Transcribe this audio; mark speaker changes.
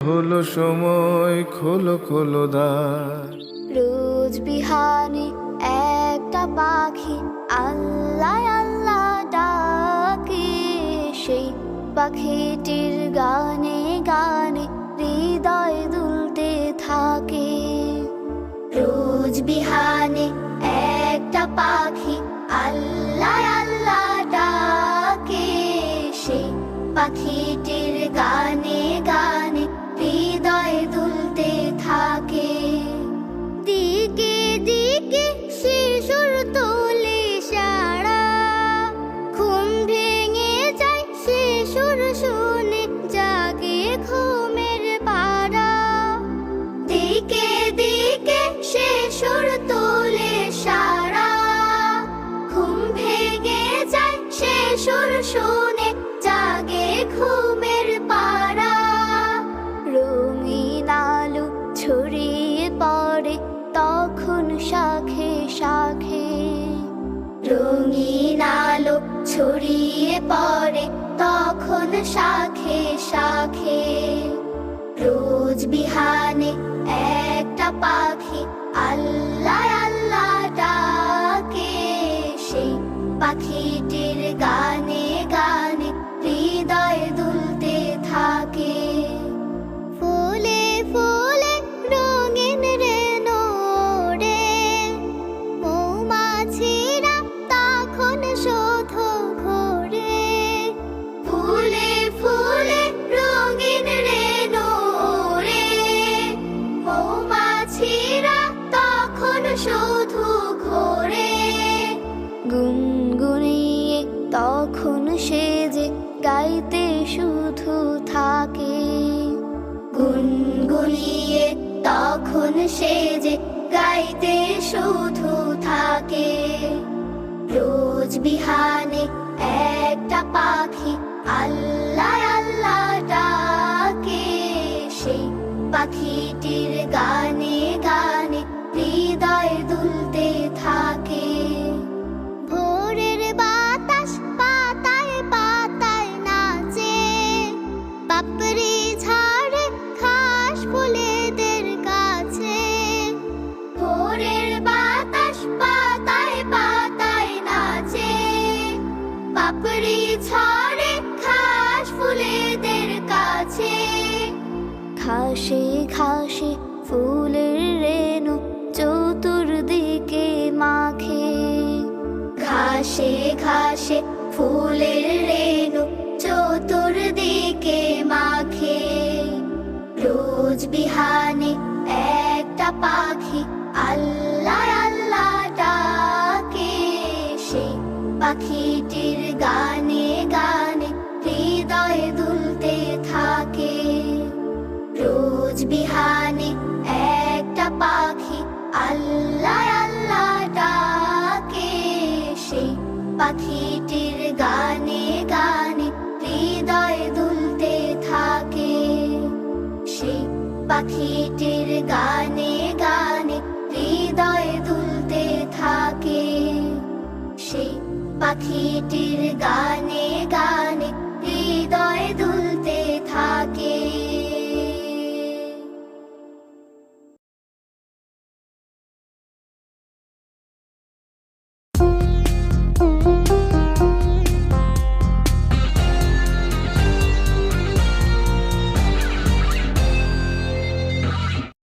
Speaker 1: হলো সময়, খোলো খোলো দ্বার।
Speaker 2: রোজ বিহানে একটা পাখি আল্লাহ আল্লাহ ডাকে, সেই পাখিটির গানে গানে হৃদয় দুলতে থাকে। রোজ বিহানে একটা পাখি আল্লাহ আল্লাহ ডাকে, সেই পাখিটির গানে গানে হৃদয় দুলতে থাকে। দিকে দিকে শিশুর তোলে সারা, ঘুম ভেঙে যায় শিশুর শুনে জাগে ঘুমের পাড়া। দিকে দিকে শিশুর তোলে সারা, ঘুম ভেঙে যায় শিশুর শুনে জাগে ঘুমের পাড়া। রঙিন আলো ছড়িয়ে পড়ে তখন শাখে শাখে, রঙিন আলো ছড়িয়ে পড়ে তখন শাখে শাখে। রোজ বিহানে একটা পাখি আল্লাহ আল্লাহ ডাকে, সেই পাখিটির গানে গানে হৃদয় দুলতে থাকে। ফুলে ফুলে রঙিন রেণু ওড়ে, মৌমাছিরা তখন শুধু ঘোরে। ফুলে ফুলে রঙিন রেণু ওড়ে, মৌমাছিরা তখন শুধু ঘোরে। গুনগুনিয়ে তখন সেজে গাইতে শুধু থাকে, গুনগুনিয়ে তখন সেজে গাইতে শুধু থাকে। রোজ বিহানে একটা পাখি আল্লাহ আল্লাহ ডাকে, সেই পাখিটির গানে গানে হৃদয় দুলতে থাকে। ভোরের বাতাস পাতায় পাতায় নাচে, পাপড়ি ঝাড়ে ঘাস ফুলেদের কাছে। ভোরের বাতাস পাতায় পাতায় নাচে, পাপড়ি ঝাড়ে ঘাস ফুলেদের কাছে। ঘাসে ঘাসে ফুলের রেণু চতুর্দিকে মাখে, ঘাসে ঘাসে ফুলের রেণু চতুর্দিকে মাখে। রোজ বিহানে একটা পাখি আল্লাহ আল্লাহ ডাকে, সেই পাখিটির গানে গানে হৃদয় দুলতে থাকে। রোজ বিহানে একটা পাখি আল্লাহ আল্লাহ ডাকে, সেই পাখিটির গানে গানে হৃদয় দুলতে থাকে। সেই পাখিটির গানে গানে হৃদয় দুলতে থাকে। সেই পাখিটির গানে